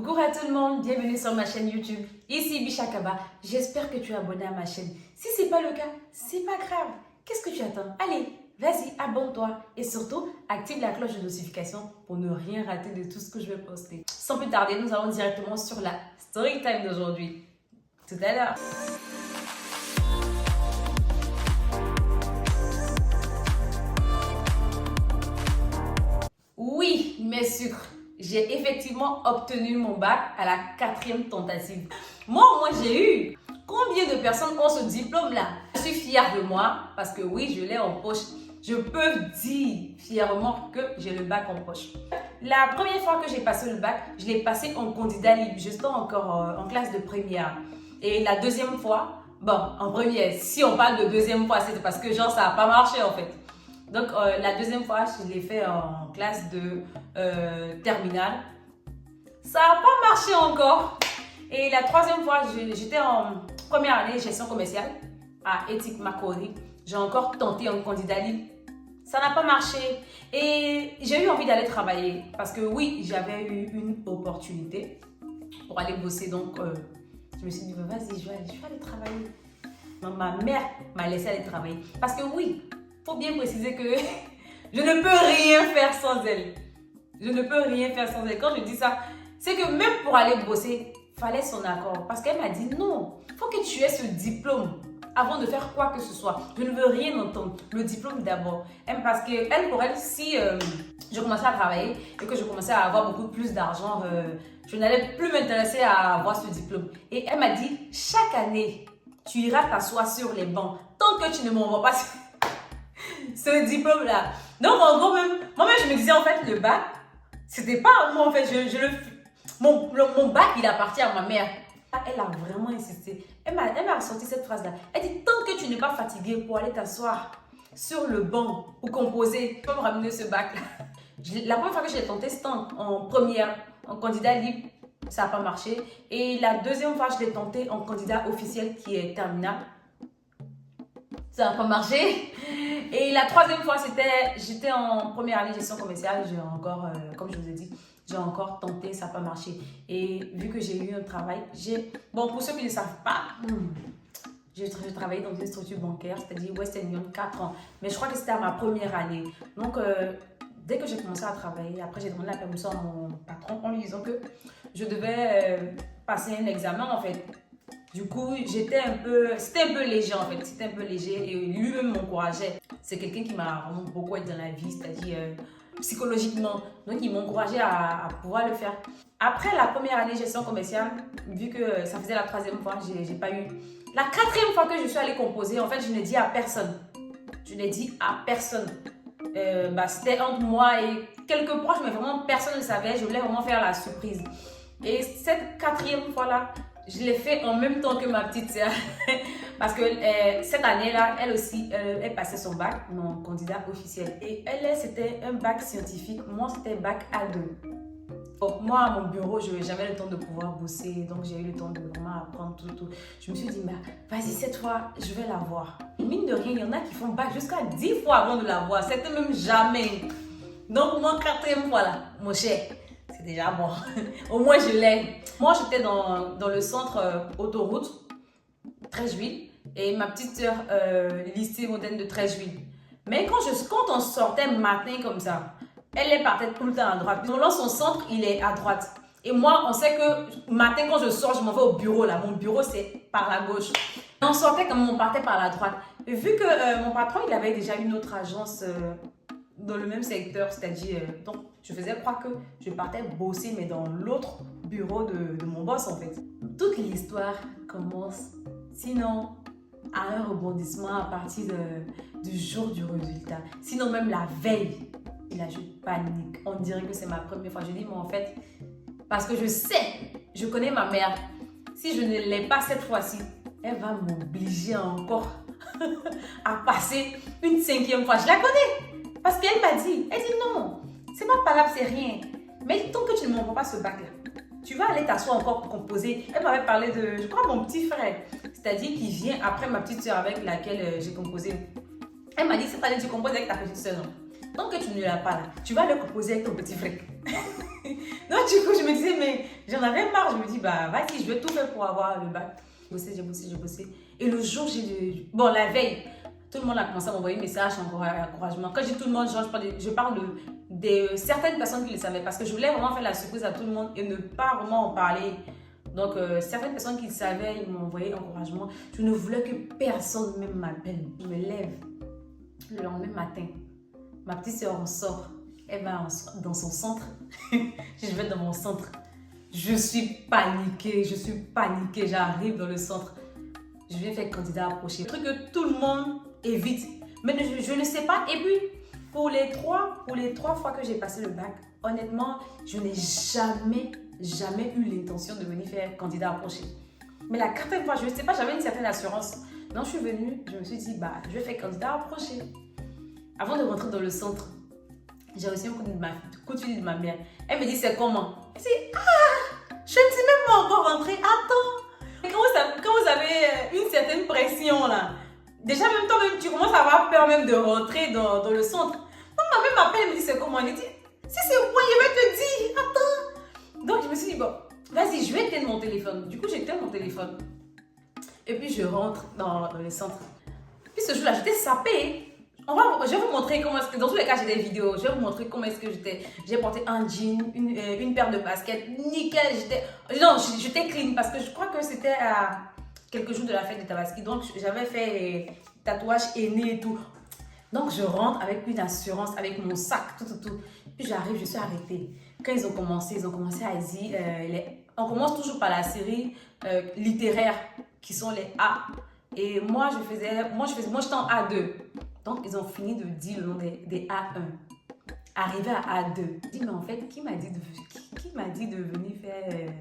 Coucou à tout le monde, bienvenue sur ma chaîne YouTube. Ici Bishakaba, j'espère que tu es abonné à ma chaîne. Si ce n'est pas le cas, c'est pas grave. Qu'est-ce que tu attends? Allez, vas-y, abonne-toi et surtout, active la cloche de notification pour ne rien rater de tout ce que je vais poster. Sans plus tarder, nous allons directement sur la story time d'aujourd'hui. Tout à l'heure. Oui, mes sucres. J'ai effectivement obtenu mon bac à la 4e tentative. Moi, j'ai eu. Combien de personnes ont ce diplôme-là? Je suis fière de moi parce que oui, je l'ai en poche. Je peux dire fièrement que j'ai le bac en poche. La première fois que j'ai passé le bac, je l'ai passé en candidat libre. J'étais encore en classe de première. Et la deuxième fois, en première, si on parle de deuxième fois, c'est parce que genre ça n'a pas marché en fait. Donc, la deuxième fois, je l'ai fait en classe de terminale. Ça n'a pas marché encore. Et la troisième fois, j'étais en première année gestion commerciale à Éthique Macquarie. J'ai encore tenté un candidat libre. Ça n'a pas marché. Et j'ai eu envie d'aller travailler. Parce que oui, j'avais eu une opportunité pour aller bosser. Donc, je me suis dit, vas-y, je vais aller travailler. Donc, ma mère m'a laissé aller travailler. Parce que oui, il faut bien préciser que je ne peux rien faire sans elle. Je ne peux rien faire sans elle. Quand je dis ça, c'est que même pour aller bosser, il fallait son accord. Parce qu'elle m'a dit non, il faut que tu aies ce diplôme avant de faire quoi que ce soit. Je ne veux rien entendre. Le diplôme d'abord. Parce que pour elle, si je commençais à travailler et que je commençais à avoir beaucoup plus d'argent, je n'allais plus m'intéresser à avoir ce diplôme. Et elle m'a dit, chaque année, tu iras t'asseoir sur les bancs tant que tu ne m'envoies pas ce diplôme-là. Donc, en gros, moi-même, je me disais, en fait, le bac, c'était pas à moi, en fait. Mon bac, il appartient à ma mère. Elle a vraiment insisté. Elle m'a sorti cette phrase-là. Elle dit, tant que tu n'es pas fatigué pour aller t'asseoir sur le banc pour composer, tu peux me ramener ce bac-là. La première fois que j'ai tenté, c'était en première, en candidat libre. Ça n'a pas marché. Et la deuxième fois, je l'ai tenté en candidat officiel qui est terminal. Ça n'a pas marché. Et la troisième fois, j'étais en première année gestion commerciale. J'ai encore, comme je vous ai dit, j'ai encore tenté, ça n'a pas marché. Et vu que j'ai eu un travail, pour ceux qui ne savent pas, j'ai travaillé dans une structure bancaire, c'est-à-dire Western Union, 4 ans. Mais je crois que c'était à ma première année. Donc, dès que j'ai commencé à travailler, après j'ai demandé la permission à mon patron en lui disant que je devais passer un examen en fait. Du coup, c'était un peu léger en fait, c'était un peu léger et lui-même m'encourageait. C'est quelqu'un qui m'a vraiment beaucoup aidé dans la vie, c'est-à-dire psychologiquement. Donc, il m'encourageait à pouvoir le faire. Après la première année gestion commerciale, vu que ça faisait la troisième fois, j'ai pas eu. La quatrième fois que je suis allée composer, en fait, je n'ai dit à personne. Je n'ai dit à personne. C'était entre moi et quelques proches, mais vraiment personne ne savait. Je voulais vraiment faire la surprise. Et cette quatrième fois-là, je l'ai fait en même temps que ma petite sœur. Parce que cette année-là, elle aussi, elle passait son bac, mon candidat officiel. Et elle, c'était un bac scientifique. Moi, c'était bac A2. Bon, moi, à mon bureau, je n'avais jamais le temps de pouvoir bosser. Donc, j'ai eu le temps de vraiment apprendre tout. Je me suis dit, vas-y, cette fois, je vais l'avoir. Mine de rien, il y en a qui font bac jusqu'à 10 fois avant de l'avoir. C'était même jamais. Donc, moi, quatrième fois, là, mon cher, c'est déjà bon. Au moins, je l'ai. Moi, j'étais dans le centre autoroute, 13 juillet, et ma petite sœur, lycée moderne de 13 juillet. Mais quand on sortait matin comme ça, elle partait tout le temps à droite. Dans son centre, il est à droite. Et moi, on sait que matin, quand je sors, je m'en vais au bureau. Là. Mon bureau, c'est par la gauche. Et on sortait comme on partait par la droite. Et vu que mon patron, il avait déjà une autre agence dans le même secteur, c'est-à-dire, donc je faisais croire que je partais bosser, mais dans l'autre bureau de mon boss en fait. Toute l'histoire commence, sinon, à un rebondissement à partir du jour du résultat. Sinon, même la veille, là, je panique. On dirait que c'est ma première fois. Je dis, mais en fait, parce que je sais, je connais ma mère. Si je ne l'ai pas cette fois-ci, elle va m'obliger encore à passer une 5e fois. Je la connais. Parce qu'elle m'a dit, elle dit non, c'est pas grave, c'est rien. Mais tant que tu ne m'envoies pas ce bac-là, tu vas aller t'asseoir encore pour composer. Elle m'avait parlé de, je crois, mon petit frère. C'est-à-dire qui vient après ma petite soeur avec laquelle j'ai composé. Elle m'a dit, cette année, tu composes avec ta petite soeur. Tant que tu ne l'as pas là, tu vas le composer avec ton petit frère. Donc du coup, je me disais, mais J'en avais marre, je me dis, bah vas-y, je vais tout faire pour avoir le bac. J'ai bossé. Et le jour, bon, la veille, tout le monde a commencé à m'envoyer des messages, encouragement. Quand je dis tout le monde, genre, je parle de certaines personnes qui le savaient parce que je voulais vraiment faire la surprise à tout le monde et ne pas vraiment en parler. Donc, certaines personnes qui le savaient, ils m'ont envoyé encouragement. Je ne voulais que personne même m'appelle. Je me lève le lendemain matin. Ma petite soeur en sort. Elle va dans son centre. Je vais dans mon centre. Je suis paniquée. J'arrive dans le centre. Je viens faire candidat approché. Le truc que tout le monde évite. Mais je ne sais pas. Et puis, pour les trois fois que j'ai passé le bac, honnêtement, je n'ai jamais eu l'intention de venir faire candidat approché. Mais la quatrième fois, je ne sais pas, j'avais une certaine assurance. Donc, je suis venue, je me suis dit, bah, je vais faire candidat approché. Avant de rentrer dans le centre, j'ai reçu un coup de fil de ma mère. Elle me dit, c'est comment? Elle dit, ah, je ne suis même pas encore rentrée. Attends. Et quand vous avez une certaine pression là, déjà même toi-même, tu commences à avoir peur même de rentrer dans le centre. Donc ma mère m'appelle, elle me dit, c'est comment? Elle dit, si c'est moi, je vais te dire. Attends. Donc je me suis dit, bon, vas-y, je vais éteindre mon téléphone. Du coup, j'éteins mon téléphone. Et puis je rentre dans le centre. Puis ce jour-là, j'étais sapée. Je vais vous montrer comment est-ce que, dans tous les cas, j'ai des vidéos. Je vais vous montrer comment est-ce que j'étais. J'ai porté un jean, une paire de baskets, nickel. J'étais clean parce que je crois que c'était à quelques jours de la fête de Tabaski. Donc, j'avais fait tatouage aîné et tout. Donc, je rentre avec une assurance, avec mon sac, tout. Puis j'arrive, je suis arrêtée. Quand ils ont commencé à dire, on commence toujours par la série littéraire qui sont les A. Et moi, j'étais en A2. Donc, ils ont fini de dire le nom des A1. Arrivé à A2. Je dis, mais en fait, qui m'a dit de venir faire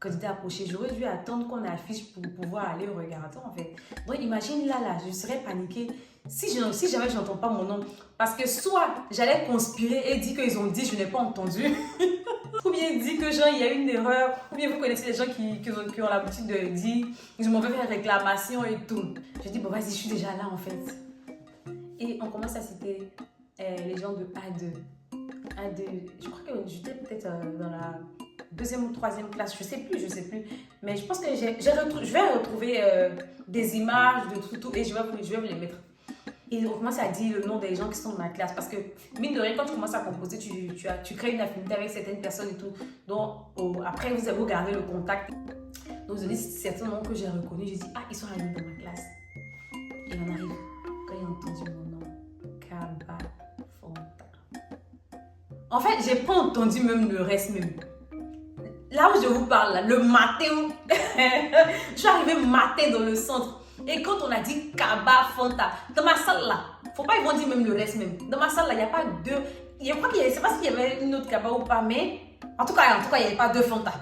candidat approché? J'aurais dû attendre qu'on affiche pour pouvoir aller regarder, en fait. Donc, imagine là, je serais paniquée si jamais je n'entends pas mon nom. Parce que soit j'allais conspirer et dire qu'ils ont dit, je n'ai pas entendu. Ou bien dire que genre, il y a une erreur. Ou bien vous connaissez les gens qui ont l'habitude de dire, je m'en vais faire une réclamation et tout. Je dis, bon, vas-y, je suis déjà là, en fait. Et on commence à citer les gens de A2. Je crois que j'étais peut-être dans la 2e ou 3e classe, je sais plus. Mais je pense que je vais retrouver des images de tout et je vais vous les mettre. Et on commence à dire le nom des gens qui sont dans ma classe. Parce que, mine de rien, quand tu commences à composer, tu crées une affinité avec certaines personnes et tout. Donc, après, vous avez gardé le contact. Donc, je dis certains noms que j'ai reconnus. Je dis, ah, ils sont arrivés dans ma classe. Et on arrive. Quand ils ont entendu mon nom, Kaba Fanta. En fait, j'ai pas entendu même le reste même. Là où je vous parle, là, le matin, je suis arrivée matin dans le centre. Et quand on a dit Kaba Fanta, dans ma salle là, faut pas ils vont dire même le reste même. Dans ma salle là, il n'y a pas deux. Je crois qu'il y a, je sais pas s'il y avait une autre Kaba ou pas, mais en tout cas, il n'y avait pas deux Fanta.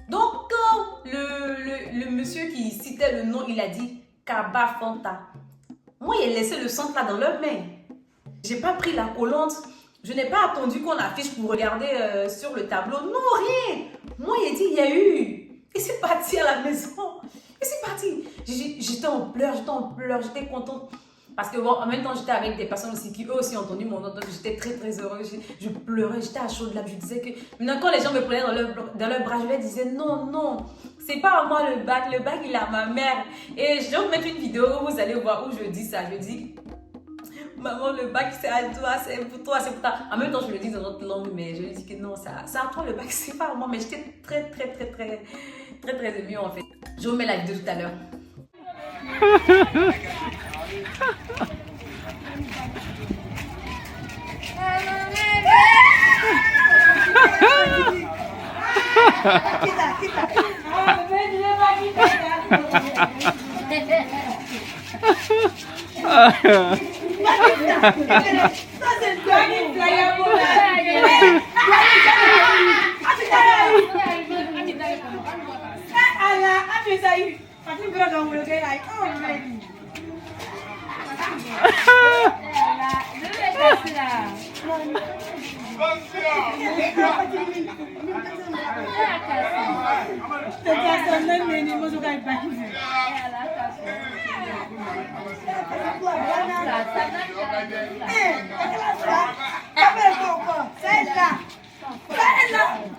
Donc, quand le monsieur qui citait le nom, il a dit Kaba Fanta. Moi, il a laissé le centre là dans leur main. J'ai pas pris la collante. Je n'ai pas attendu qu'on affiche pour regarder sur le tableau. Non, rien. Moi, il a dit, il y a eu. Et c'est parti à la maison. Et c'est parti. J'étais en pleurs, j'étais contente. Parce que bon, en même temps, j'étais avec des personnes aussi qui eux aussi ont entendu mon nom. Donc j'étais très heureuse. Je pleurais, j'étais à chaud de larmes. Je disais que maintenant, quand les gens me prenaient dans leur bras, je leur disais non, c'est pas à moi le bac il est à ma mère. Et je vais vous mettre une vidéo où vous allez voir où je dis ça. Je dis, maman, le bac c'est à toi, c'est pour toi, c'est pour toi. En même temps, je le dis dans notre langue, mais je lui dis que non, c'est à toi le bac, c'est pas à moi. Mais j'étais très émue en fait. Je vous mets la vidéo tout à l'heure.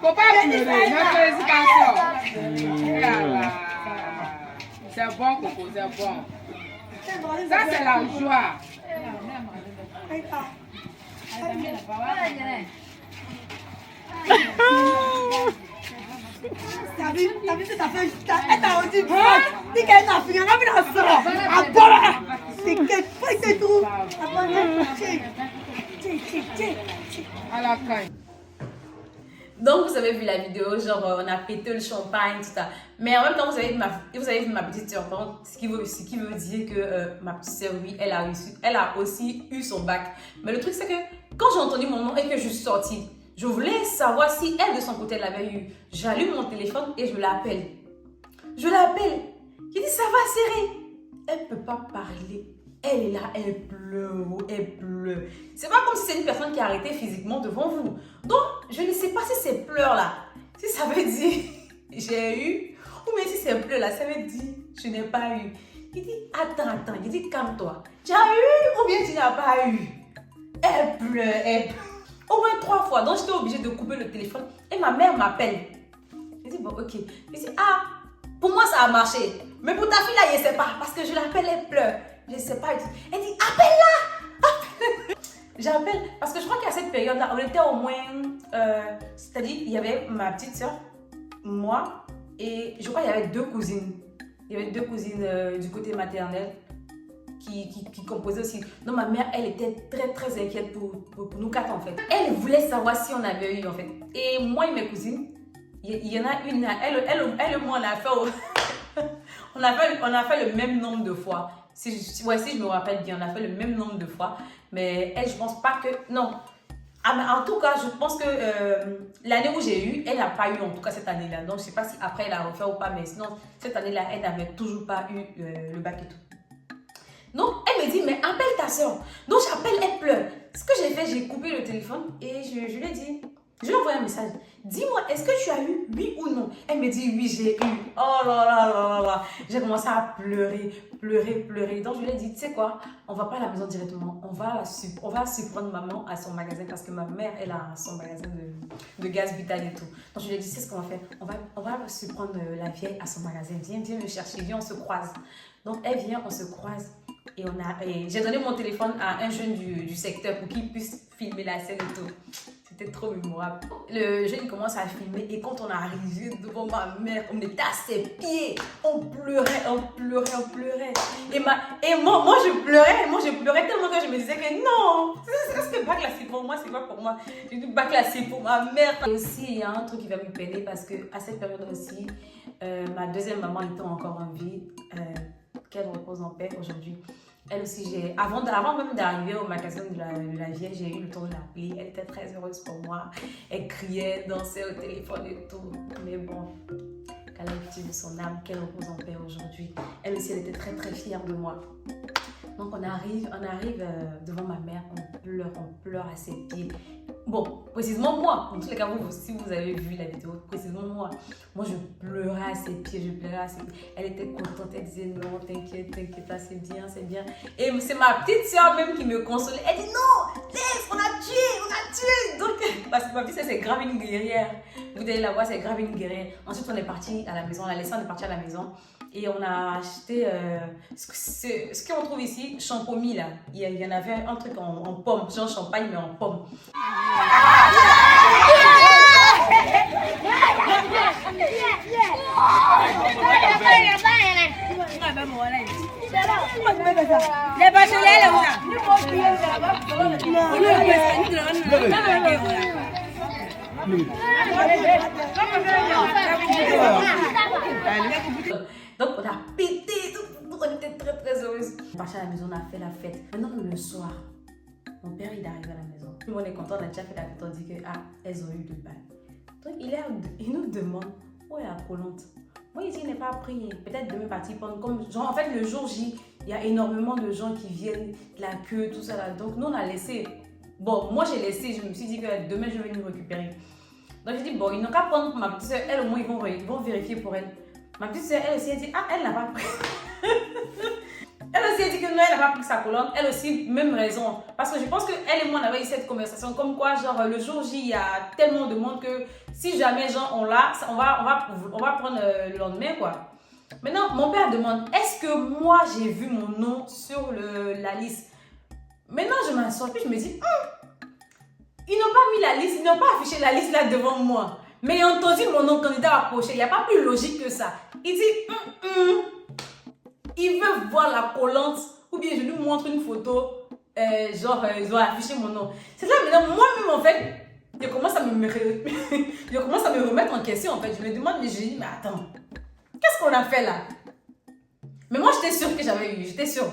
Faut pas pleurer, ne pleurez pas. C'est bon, Coco, c'est bon. Ça, c'est la joie. T'as vu, ça fait. Elle t'a dit, dis qu'elle t'a fini, elle a vu la soeur. À boire. C'est quel point c'est tout. À la caille. Donc, vous avez vu la vidéo, genre, on a pété le champagne, tout ça. Mais en même temps, vous avez vu ma petite soeur. Ce qui veut dire que ma petite soeur, oui, elle a aussi eu son bac. Mais le truc, c'est que quand j'ai entendu mon nom et que je suis sortie, je voulais savoir si elle, de son côté, elle l'avait eu. J'allume mon téléphone et je l'appelle. Je l'appelle. Je dis, ça va, Chérie? Elle ne peut pas parler. Elle est là, elle pleure, elle pleure. C'est pas comme si c'est une personne qui a arrêté physiquement devant vous. Donc, je ne sais pas si ces pleurs-là, si ça veut dire j'ai eu, ou bien si ces pleurs-là, ça veut dire je n'ai pas eu. Il dit, attends, il dit, calme-toi. Tu as eu ou bien tu n'as pas eu? Elle pleure. Au moins 3 fois. Donc, j'étais obligée de couper le téléphone. Et ma mère m'appelle. Je dis, bon, ok. Je dis, ah, pour moi, ça a marché. Mais pour ta fille, là, je ne sais pas. Parce que je l'appelle, elle pleure. Je ne sais pas. Elle dit, appelle-la. J'appelle. Parce que je crois qu'à cette période-là, on était au moins... c'est-à-dire, il y avait ma petite soeur, moi, et je crois qu'il y avait 2 cousines. Il y avait 2 cousines du côté maternel qui composaient aussi. Donc, ma mère, elle était très, très inquiète pour nous 4, en fait. Elle voulait savoir si on avait eu, en fait. Et moi et mes cousines, il y en a une, elle et moi, on a fait le même nombre de fois. Si je me rappelle bien, on a fait le même nombre de fois. Mais elle, je pense pas que... Non. Ah, mais en tout cas, je pense que l'année où j'ai eu, elle n'a pas eu, en tout cas cette année-là. Donc, je ne sais pas si après, elle a refait ou pas. Mais sinon, cette année-là, elle n'avait toujours pas eu le bac et tout. Donc, elle me dit, mais appelle ta soeur. Donc, j'appelle, elle pleure. Ce que j'ai fait, j'ai coupé le téléphone et je lui ai dit... Je lui ai envoyé un message. Dis-moi, est-ce que tu as eu, oui ou non? Elle me dit, oui, j'ai eu. Oh là là là là. J'ai commencé à pleurer. Donc, je lui ai dit, tu sais quoi? On va pas à la maison directement. On va surprendre maman à son magasin parce que ma mère, elle a son magasin de gaz vital et tout. Donc, je lui ai dit, c'est ce qu'on va faire. On va surprendre la vieille à son magasin. Viens me chercher. Viens, on se croise. Donc, elle vient, on se croise. Et j'ai donné mon téléphone à un jeune du secteur pour qu'il puisse filmer la scène et tout. C'était trop mémorable. Le jeune, il commence à filmer et quand on est arrivé devant ma mère, on était à ses pieds. On pleurait. Et moi, je pleurais tellement que je me disais que non, est-ce que bac là, c'est pour moi, c'est pas pour moi. J'ai dit bac là, c'est pour ma mère. Et aussi, il y a un truc qui va me peiner parce qu'à cette période aussi, ma deuxième maman était encore en vie. Qu'elle repose en paix aujourd'hui. Elle aussi, avant même d'arriver au magasin de la vieille, j'ai eu le temps de l'appeler. Elle était très heureuse pour moi. Elle criait, dansait au téléphone et tout. Mais bon, qu'elle a eu de son âme, qu'elle repose en paix aujourd'hui. Elle aussi, elle était très très fière de moi. Donc on arrive devant ma mère, on pleure à ses pieds. Bon, précisément moi, en tous les cas, si vous avez vu la vidéo, précisément moi je pleurais à ses pieds, Elle était contente, elle disait non, t'inquiète, là c'est bien. Et c'est ma petite soeur même qui me consolait. Elle dit non, laisse, on a tué. Donc, parce que ma petite soeur, c'est grave une guerrière. Vous allez la voir, c'est grave une guerrière. Ensuite, on est parti à la maison, on a laissé, on est parti à la maison. Et on a acheté ce qu'on trouve ici, champomis là. Il y en avait un truc en pomme, genre champagne mais en pomme. Donc on a pété, on était très très heureuses. On est parti à la maison, on a fait la fête. Maintenant le soir, mon père il est arrivé à la maison. Tout le monde est content, on a déjà fait la fête, on dit que elles ont eu de balles. Donc il nous demande où est la collante. Moi il dit il n'est pas pris, peut-être demain partir prendre comme genre en fait le jour J, il y a énormément de gens qui viennent, la queue, tout ça là. Donc nous on a laissé. Bon, moi j'ai laissé, je me suis dit que demain je vais nous récupérer. Donc j'ai dit bon, ils n'ont qu'à prendre pour ma petite soeur, elle au moins ils vont vérifier pour elle. Ma petite soeur, elle aussi, elle dit, elle n'a pas pris. Elle aussi, elle dit que non, elle n'a pas pris sa colonne. Elle aussi, même raison. Parce que je pense qu'elle et moi, on avait eu cette conversation comme quoi, genre, le jour J, il y a tellement de monde que si jamais genre on l'a, on va prendre le lendemain quoi. Maintenant, mon père demande, est-ce que moi j'ai vu mon nom sur la liste? Maintenant, je m'assois puis je me dis, ils n'ont pas mis la liste, ils n'ont pas affiché la liste là devant moi. Mais ils ont entendu mon nom candidat approcher. Il n'y a pas plus logique que ça. Il dit, ils veulent voir la collante ou bien je lui montre une photo, ils ont affiché mon nom. C'est là maintenant, moi-même en fait, je commence à me remettre en question en fait. Je me demande, mais je dis, mais attends, qu'est-ce qu'on a fait là? Mais moi, j'étais sûre que j'avais eu, j'étais sûre.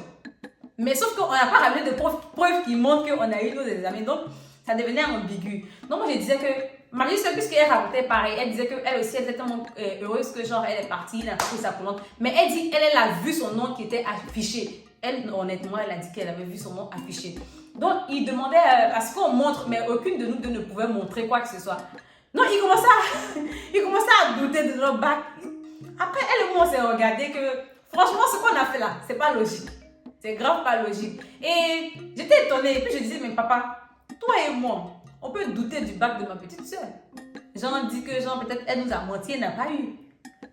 Mais sauf qu'on n'a pas ramené de preuves qui montrent qu'on a eu nos examens. Donc, ça devenait ambigu. Donc, moi, je disais que Marie, puisqu'elle racontait pareil, elle disait qu'elle aussi, elle était tellement heureuse que genre, elle est partie, elle a pris sa collante. Mais elle dit, elle a vu son nom qui était affiché. Elle, honnêtement, elle a dit qu'elle avait vu son nom affiché. Donc, il demandait à ce qu'on montre, mais aucune de nous deux ne pouvait montrer quoi que ce soit. Non, il commençait à douter de notre bac. Après, elle et moi, on s'est regardé que, franchement, ce qu'on a fait là, c'est pas logique. C'est grave pas logique. Et j'étais étonnée. Et puis, je disais, mais papa, toi et moi, on peut douter du bac de ma petite soeur. Jean dit que, genre, peut-être, elle nous a menti, elle n'a pas eu.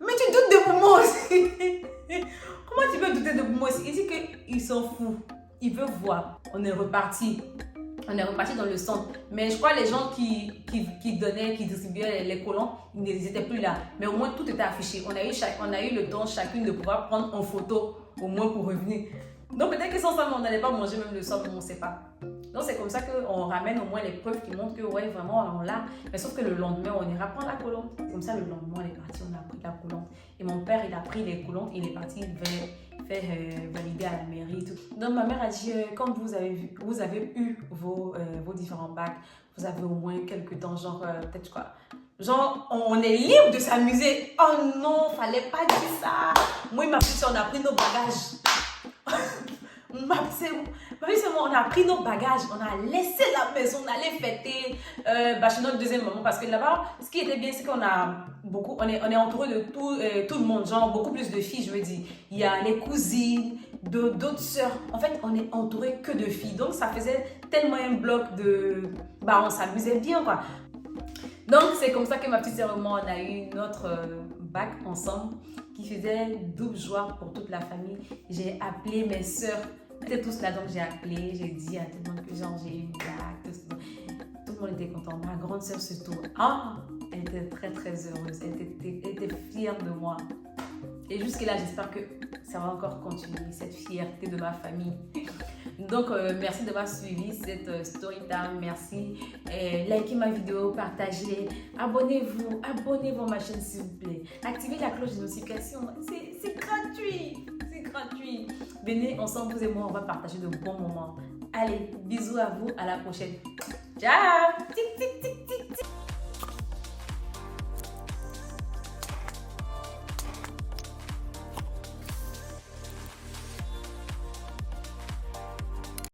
Mais tu doutes de moi aussi. Comment tu peux douter de moi aussi? Il dit qu'il s'en fout. Il veut voir. On est reparti. On est reparti dans le centre. Mais je crois que les gens qui donnaient, qui distribuaient les collants, ils n'étaient plus là. Mais au moins, tout était affiché. On a eu le temps chacune de pouvoir prendre en photo, au moins pour revenir. Donc peut-être que sans ça, on n'allait pas manger même le soir, mais on ne sait pas. Donc c'est comme ça qu'on ramène au moins les preuves qui montrent que ouais, vraiment on l'a. Mais sauf que le lendemain, on ira prendre la collante. Comme ça, le lendemain, on est parti, on a pris la collante. Et mon père, il a pris les collantes, il est parti faire valider à la mairie et tout. Donc ma mère a dit, comme vous avez eu vos différents bacs, vous avez au moins quelques temps, genre peut-être quoi. Genre, on est libre de s'amuser. Oh non, fallait pas dire ça. Moi et ma petite soeur, on a pris nos bagages. On a pris nos bagages, on a laissé la maison, on allait fêter chez notre deuxième maman parce que là-bas, ce qui était bien, c'est qu'on a beaucoup, on est entouré de tout le monde, genre beaucoup plus de filles, je veux dire. Il y a les cousines, d'autres sœurs. En fait, on est entouré que de filles, donc ça faisait tellement un bloc de, on s'amusait bien quoi. Donc c'est comme ça que ma petite sœur et moi on a eu notre bac ensemble, qui faisait double joie pour toute la famille. J'ai appelé mes sœurs. Ils étaient tous là, donc j'ai appelé, j'ai dit à tout le monde que genre j'ai eu une bac, tout le monde était content. Ma grande sœur surtout, elle était très très heureuse, elle était fière de moi. Et jusque-là, j'espère que ça va encore continuer, cette fierté de ma famille. Donc, merci d'avoir suivi cette story time, merci. Likez ma vidéo, partagez, abonnez-vous à ma chaîne s'il vous plaît. Activez la cloche de notification, c'est gratuit, c'est gratuit. Venez ensemble, vous et moi, on va partager de bons moments. Allez, bisous à vous, à la prochaine. Ciao! Tic, tic, tic.